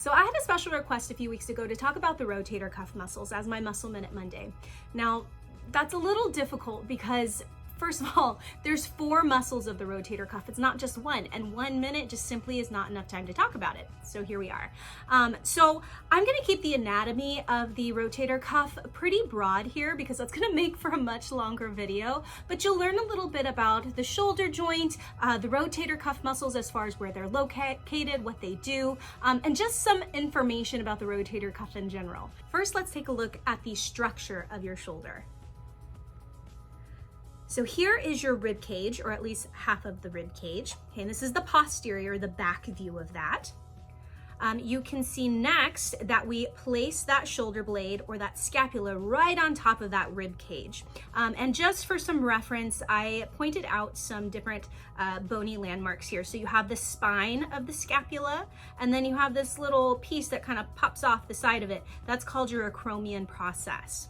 So I had a special request a few weeks ago to talk about the rotator cuff muscles as my Muscle Minute Monday. Now, that's a little difficult because first of all, there's 4 muscles of the rotator cuff. It's not just one, and 1 minute just simply is not enough time to talk about it. So here we are. So I'm gonna keep the anatomy of the rotator cuff pretty broad here because that's gonna make for a much longer video, but you'll learn a little bit about the shoulder joint, the rotator cuff muscles as far as where they're located, what they do, and just some information about the rotator cuff in general. First, let's take a look at the structure of your shoulder. So here is your rib cage, or at least half of the rib cage. Okay, and this is the posterior, the back view of that. You can see next that we place that shoulder blade or that scapula right on top of that rib cage. And just for some reference, I pointed out some different bony landmarks here. So you have the spine of the scapula, and then you have this little piece that kind of pops off the side of it. That's called your acromion process.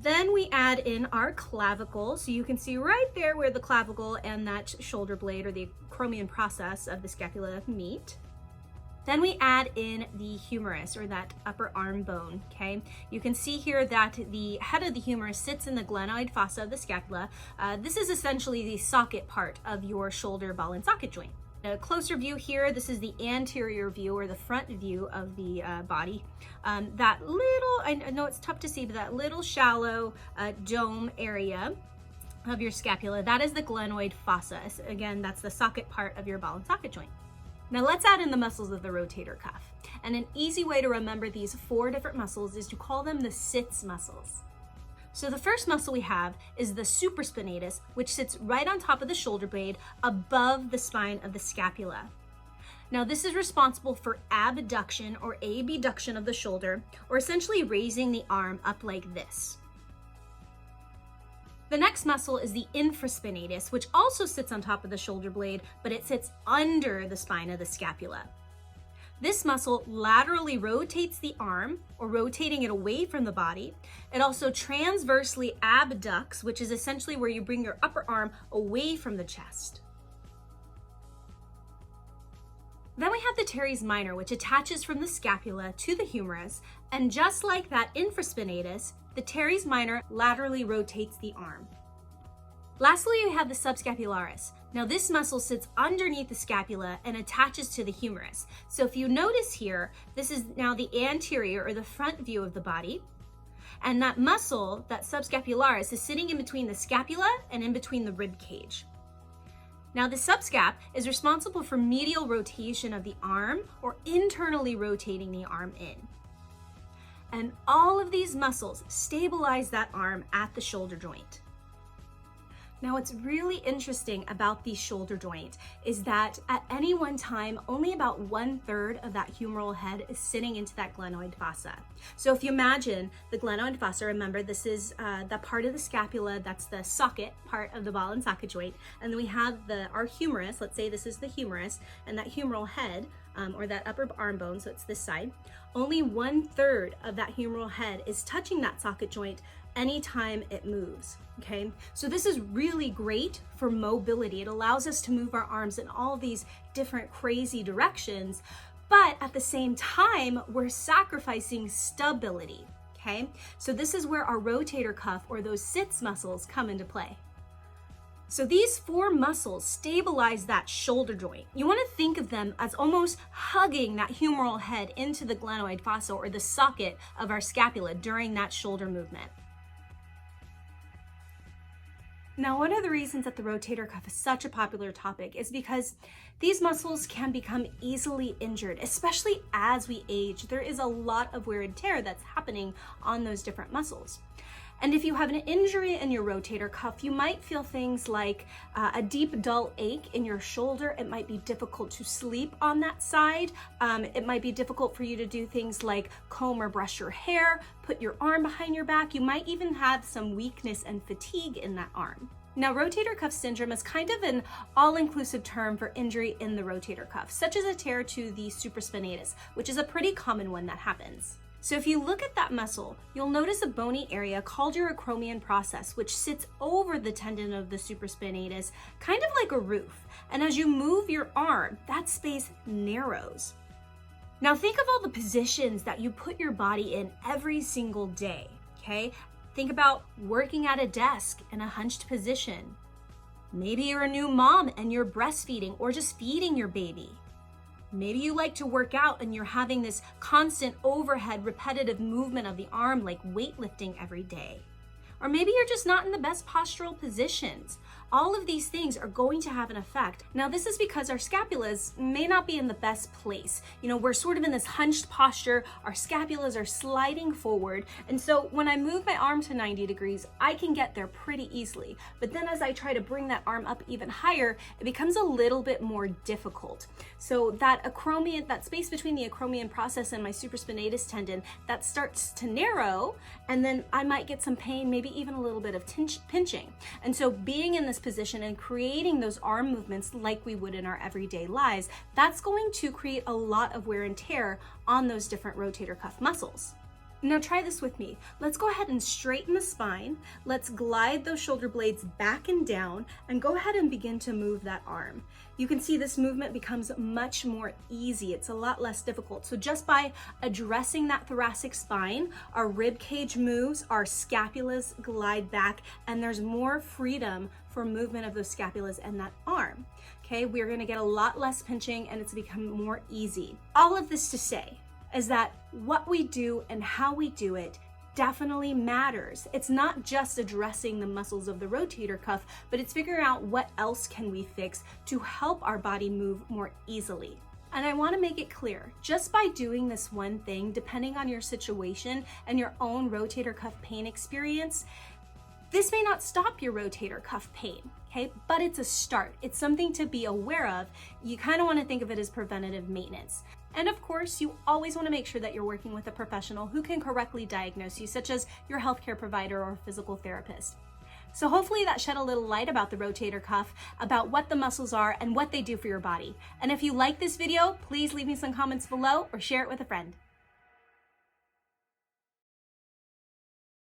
Then we add in our clavicle. So you can see right there where the clavicle and that shoulder blade or the acromion process of the scapula meet. Then we add in the humerus, or that upper arm bone, okay? You can see here that the head of the humerus sits in the glenoid fossa of the scapula. This is essentially the socket part of your shoulder ball and socket joint. A closer view here, this is the anterior view or the front view of the body. That little, I know it's tough to see, but that little shallow dome area of your scapula, that is the glenoid fossa. Again, that's the socket part of your ball and socket joint. Now let's add in the muscles of the rotator cuff. And an easy way to remember these 4 different muscles is to call them the sits muscles. So the first muscle we have is the supraspinatus, which sits right on top of the shoulder blade above the spine of the scapula. Now this is responsible for abduction or abduction of the shoulder, or essentially raising the arm up like this. The next muscle is the infraspinatus, which also sits on top of the shoulder blade, but it sits under the spine of the scapula. This muscle laterally rotates the arm, or rotating it away from the body. It also transversely abducts, which is essentially where you bring your upper arm away from the chest. Then we have the teres minor, which attaches from the scapula to the humerus, and just like that infraspinatus, the teres minor laterally rotates the arm. Lastly, we have the subscapularis. Now this muscle sits underneath the scapula and attaches to the humerus. So if you notice here, this is now the anterior or the front view of the body. And that muscle, that subscapularis, is sitting in between the scapula and in between the rib cage. Now the subscap is responsible for medial rotation of the arm, or internally rotating the arm in. And all of these muscles stabilize that arm at the shoulder joint. Now what's really interesting about the shoulder joint is that at any one time, only about 1/3 of that humeral head is sitting into that glenoid fossa. So if you imagine the glenoid fossa, remember this is the part of the scapula, that's the socket part of the ball and socket joint. And then we have our humerus, let's say this is the humerus, and that humeral head, or that upper arm bone, so it's this side. Only 1/3 of that humeral head is touching that socket joint anytime it moves, okay? So this is really great for mobility. It allows us to move our arms in all these different crazy directions, but at the same time, we're sacrificing stability, okay? So this is where our rotator cuff, or those sits muscles, come into play. So these 4 muscles stabilize that shoulder joint. You want to think of them as almost hugging that humeral head into the glenoid fossa, or the socket of our scapula, during that shoulder movement. Now, one of the reasons that the rotator cuff is such a popular topic is because these muscles can become easily injured, especially as we age. There is a lot of wear and tear that's happening on those different muscles. And if you have an injury in your rotator cuff, you might feel things like a deep, dull ache in your shoulder. It might be difficult to sleep on that side. It might be difficult for you to do things like comb or brush your hair, put your arm behind your back. You might even have some weakness and fatigue in that arm. Now, rotator cuff syndrome is kind of an all-inclusive term for injury in the rotator cuff, such as a tear to the supraspinatus, which is a pretty common one that happens. So if you look at that muscle, you'll notice a bony area called your acromion process, which sits over the tendon of the supraspinatus, kind of like a roof. And as you move your arm, that space narrows. Now think of all the positions that you put your body in every single day, okay? Think about working at a desk in a hunched position. Maybe you're a new mom and you're breastfeeding or just feeding your baby. Maybe you like to work out and you're having this constant overhead repetitive movement of the arm like weightlifting every day. Or maybe you're just not in the best postural positions. All of these things are going to have an effect. Now, this is because our scapulas may not be in the best place. We're sort of in this hunched posture, our scapulas are sliding forward. And so when I move my arm to 90 degrees, I can get there pretty easily. But then as I try to bring that arm up even higher, it becomes a little bit more difficult. So that acromion, that space between the acromion process and my supraspinatus tendon, that starts to narrow, and then I might get some pain, maybe even a little bit of pinching. And so being in this position and creating those arm movements like we would in our everyday lives, that's going to create a lot of wear and tear on those different rotator cuff muscles. Now try this with me. Let's go ahead and straighten the spine. Let's glide those shoulder blades back and down and go ahead and begin to move that arm. You can see this movement becomes much more easy. It's a lot less difficult. So just by addressing that thoracic spine, our rib cage moves, our scapulas glide back, and there's more freedom for movement of those scapulas and that arm. Okay, we're gonna get a lot less pinching and it's become more easy. All of this to say is that what we do and how we do it definitely matters. It's not just addressing the muscles of the rotator cuff, but it's figuring out what else can we fix to help our body move more easily. And I want to make it clear, just by doing this one thing, depending on your situation and your own rotator cuff pain experience, this may not stop your rotator cuff pain, okay? But it's a start. It's something to be aware of. You kind of want to think of it as preventative maintenance. And of course, you always want to make sure that you're working with a professional who can correctly diagnose you, such as your healthcare provider or physical therapist. So hopefully that shed a little light about the rotator cuff, about what the muscles are and what they do for your body. And if you like this video, please leave me some comments below or share it with a friend.